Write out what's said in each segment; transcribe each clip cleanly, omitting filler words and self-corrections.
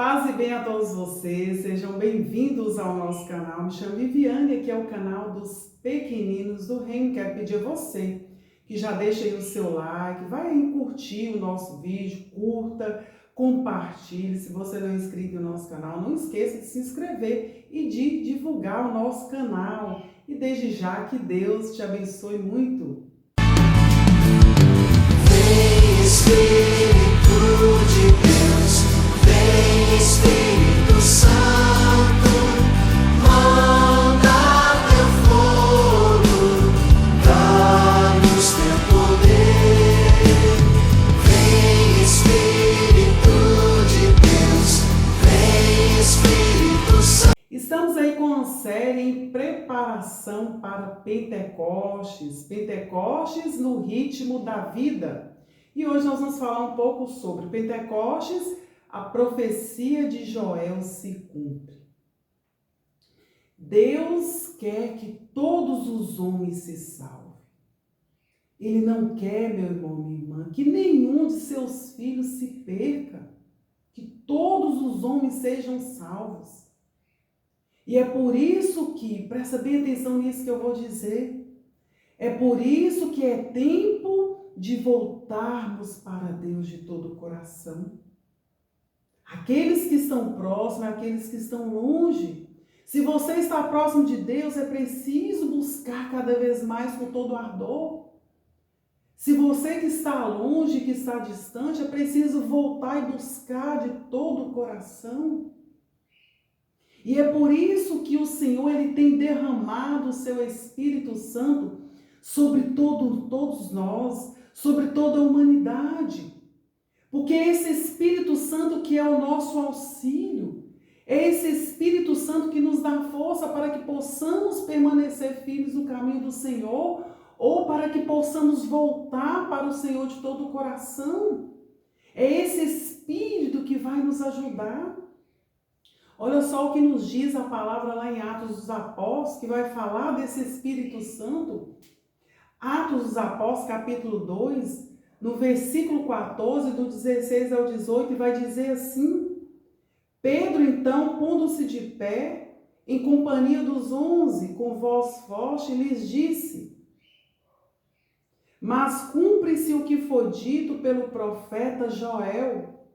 Paz e bem a todos vocês, sejam bem-vindos ao nosso canal. Me chamo Viviane, aqui é o canal dos pequeninos do reino. Quero pedir a você que já deixa aí o seu like, vai aí curtir o nosso vídeo, curta, compartilhe. Se você não é inscrito no nosso canal, não esqueça de se inscrever e de divulgar o nosso canal. E desde já que Deus te abençoe muito. Vem Espírito de Deus, vem Espírito Santo, manda teu fogo, dá-nos teu poder. Vem Espírito de Deus, vem Espírito Santo. Estamos aí com uma série em preparação para Pentecostes, Pentecostes no ritmo da vida. E hoje nós vamos falar um pouco sobre Pentecostes, a profecia de Joel se cumpre. Deus quer que todos os homens se salvem. Ele não quer, meu irmão, minha irmã, que nenhum de seus filhos se perca, que todos os homens sejam salvos. E é por isso que, presta bem atenção nisso que eu vou dizer, é por isso que é tempo de voltarmos para Deus de todo o coração. Aqueles que estão próximos, aqueles que estão longe. Se você está próximo de Deus, é preciso buscar cada vez mais com todo ardor. Se você que está longe, que está distante, é preciso voltar e buscar de todo o coração. E é por isso que o Senhor ele tem derramado o seu Espírito Santo sobre todos nós, sobre toda a humanidade. Porque é esse Espírito Santo que é o nosso auxílio, é esse Espírito Santo que nos dá força para que possamos permanecer firmes no caminho do Senhor, ou para que possamos voltar para o Senhor de todo o coração. É esse Espírito que vai nos ajudar. Olha só o que nos diz a palavra lá em Atos dos Apóstolos, que vai falar desse Espírito Santo. Atos dos Apóstolos, capítulo 2, no versículo 14, do 16 ao 18, vai dizer assim: Pedro, então, pondo-se de pé, em companhia dos 11, com voz forte, lhes disse: Mas cumpre-se o que foi dito pelo profeta Joel.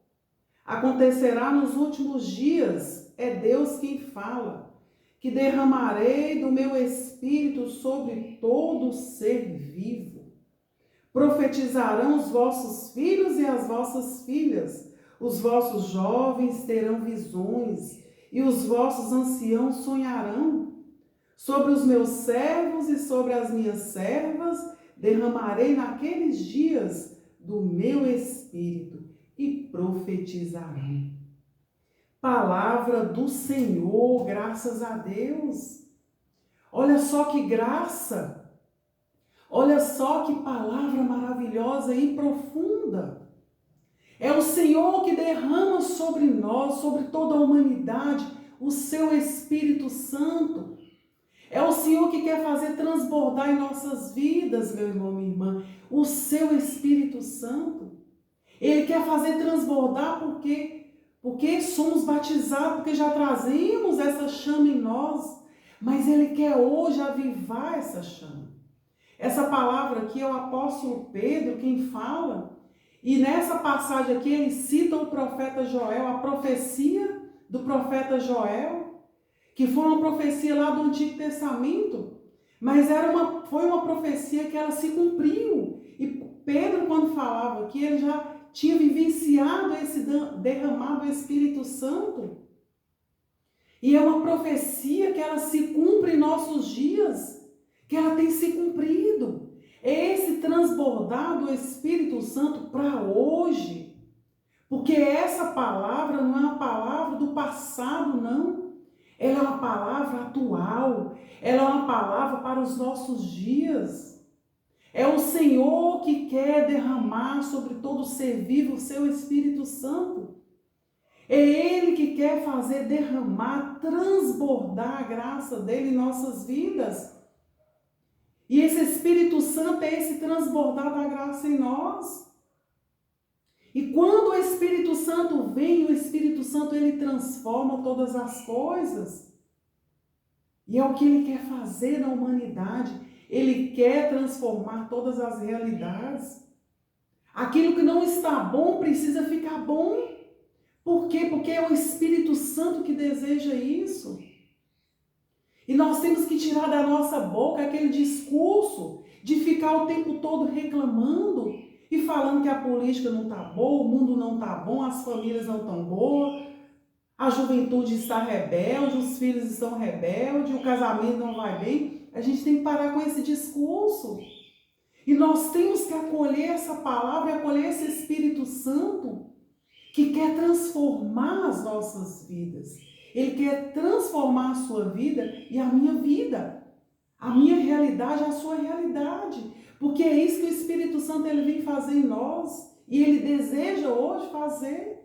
Acontecerá nos últimos dias, é Deus quem fala, que derramarei do meu espírito sobre todo ser vivo. Profetizarão os vossos filhos e as vossas filhas, os vossos jovens terão visões, e os vossos anciãos sonharão. Sobre os meus servos e sobre as minhas servas derramarei naqueles dias do meu espírito, e profetizarão. Palavra do Senhor, graças a Deus. Olha só que graça, olha só que palavra maravilhosa e profunda. É o Senhor que derrama sobre nós, sobre toda a humanidade, o seu Espírito Santo. É o Senhor que quer fazer transbordar em nossas vidas, meu irmão, minha irmã, o seu Espírito Santo. Ele quer fazer transbordar porque somos batizados, porque já trazemos essa chama em nós. Mas Ele quer hoje avivar essa chama. Essa palavra aqui é o apóstolo Pedro quem fala. E nessa passagem aqui ele cita o profeta Joel, a profecia do profeta Joel, que foi uma profecia lá do Antigo Testamento. Mas foi uma profecia que ela se cumpriu. E Pedro, quando falava aqui, ele já tinha vivenciado esse derramado Espírito Santo. E é uma profecia que ela se cumpre em nossos dias, que ela tem se cumprido. É esse transbordar do Espírito Santo para hoje. Porque essa palavra não é uma palavra do passado, não. Ela é uma palavra atual. Ela é uma palavra para os nossos dias. É o Senhor que quer derramar sobre todo ser vivo o seu Espírito Santo. É Ele que quer fazer derramar, transbordar a graça dele em nossas vidas. E esse Espírito Santo é esse transbordar da graça em nós. E quando o Espírito Santo vem, o Espírito Santo ele transforma todas as coisas. E é o que ele quer fazer na humanidade. Ele quer transformar todas as realidades. Aquilo que não está bom precisa ficar bom. Por quê? Porque é o Espírito Santo que deseja isso. E nós temos que tirar da nossa boca aquele discurso de ficar o tempo todo reclamando e falando que a política não está boa, o mundo não está bom, as famílias não estão boas, a juventude está rebelde, os filhos estão rebeldes, o casamento não vai bem. A gente tem que parar com esse discurso. E nós temos que acolher essa palavra e acolher esse Espírito Santo que quer transformar as nossas vidas. Ele quer transformar a sua vida e a minha vida. A minha realidade, a sua realidade. Porque é isso que o Espírito Santo ele vem fazer em nós. E ele deseja hoje fazer.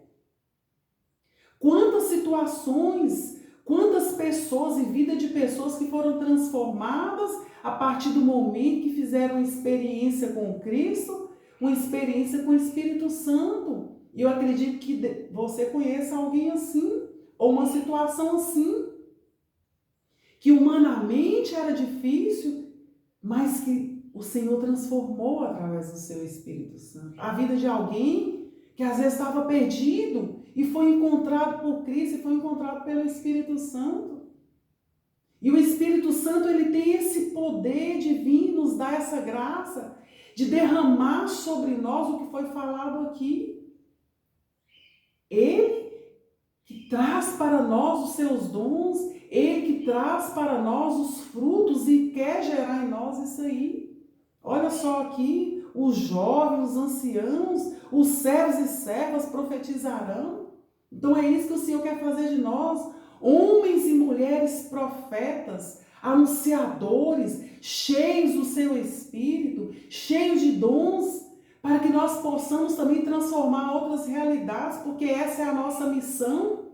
Quantas situações, quantas pessoas e vida de pessoas que foram transformadas a partir do momento que fizeram uma experiência com Cristo, uma experiência com o Espírito Santo. E eu acredito que você conheça alguém assim, ou uma situação assim, que humanamente era difícil, mas que o Senhor transformou através do seu Espírito Santo. A vida de alguém que às vezes estava perdido e foi encontrado por Cristo e foi encontrado pelo Espírito Santo. E o Espírito Santo ele tem esse poder de vir nos dar essa graça, de derramar sobre nós o que foi falado aqui. Ele que traz para nós os seus dons, ele que traz para nós os frutos e quer gerar em nós isso aí. Olha só aqui, os jovens, os anciãos, os servos e servas profetizarão. Então é isso que o Senhor quer fazer de nós, homens e mulheres profetas, anunciadores, cheios do seu Espírito, cheios de dons, para que nós possamos também transformar outras realidades, porque essa é a nossa missão.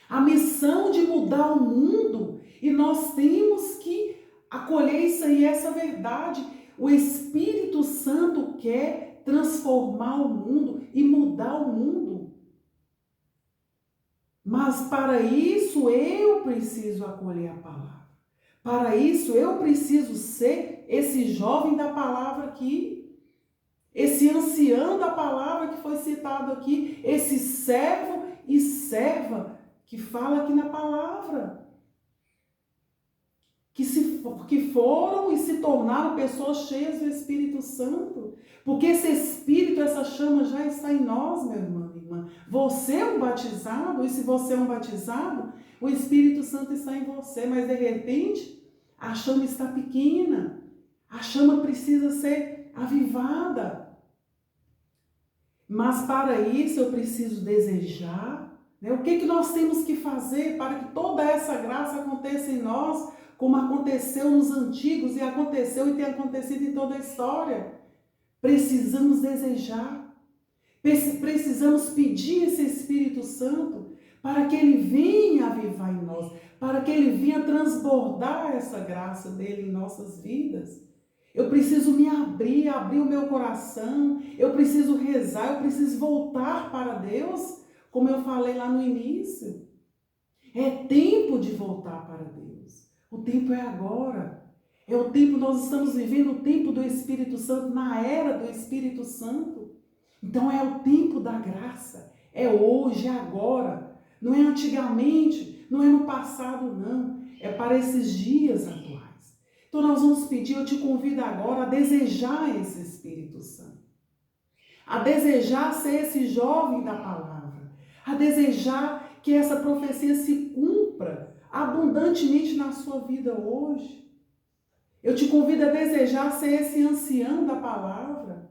A missão de mudar o mundo. E nós temos que acolher isso aí, essa verdade. O Espírito Santo quer transformar o mundo e mudar o mundo. Mas para isso eu preciso acolher a palavra. Para isso eu preciso ser esse jovem da palavra aqui. Esse ancião da palavra que foi citado aqui, esse servo e serva que fala aqui na palavra, que foram e se tornaram pessoas cheias do Espírito Santo, porque esse Espírito, essa chama já está em nós, meu irmão e irmã. Você é um batizado, e se você é um batizado, o Espírito Santo está em você, mas de repente a chama está pequena, a chama precisa ser avivada. Mas para isso eu preciso desejar, né? O que nós temos que fazer para que toda essa graça aconteça em nós, como aconteceu nos antigos e aconteceu e tem acontecido em toda a história? Precisamos desejar, precisamos pedir esse Espírito Santo para que ele venha avivar em nós, para que ele venha transbordar essa graça dele em nossas vidas. Eu preciso me abrir o meu coração, eu preciso rezar, eu preciso voltar para Deus, como eu falei lá no início. É tempo de voltar para Deus. O tempo é agora. É o tempo, nós estamos vivendo o tempo do Espírito Santo, na era do Espírito Santo. Então é o tempo da graça. É hoje, é agora. Não é antigamente, não é no passado, não. É para esses dias atuais. Então nós vamos pedir, eu te convido agora a desejar esse Espírito Santo. A desejar ser esse jovem da palavra. A desejar que essa profecia se cumpra abundantemente na sua vida hoje. Eu te convido a desejar ser esse ancião da palavra.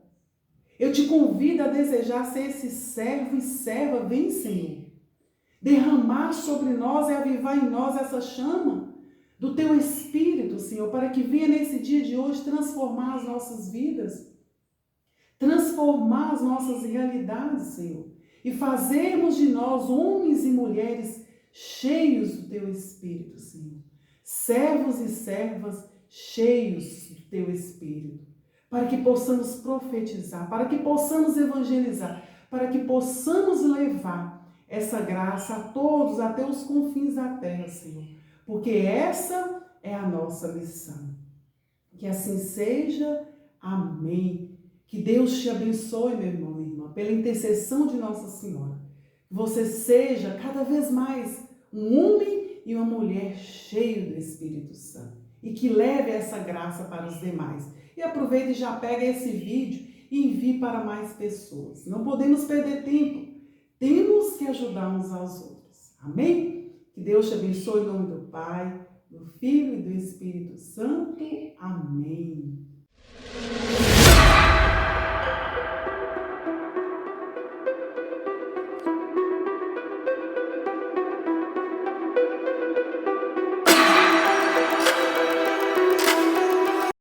Eu te convido a desejar ser esse servo e serva, vem Senhor. Derramar sobre nós e avivar em nós essa chama do teu Espírito, Senhor, para que venha nesse dia de hoje transformar as nossas vidas, transformar as nossas realidades, Senhor, e fazermos de nós homens e mulheres cheios do teu Espírito, Senhor, servos e servas cheios do teu Espírito, para que possamos profetizar, para que possamos evangelizar, para que possamos levar essa graça a todos, até os confins da terra, Senhor. Porque essa é a nossa missão. Que assim seja. Amém. Que Deus te abençoe, meu irmão, minha irmã, pela intercessão de Nossa Senhora. Que você seja cada vez mais um homem e uma mulher cheio do Espírito Santo. E que leve essa graça para os demais. E aproveite e já pega esse vídeo e envie para mais pessoas. Não podemos perder tempo. Temos que ajudar uns aos outros. Amém? Que Deus te abençoe em nome do Pai, do Filho e do Espírito Santo. Amém.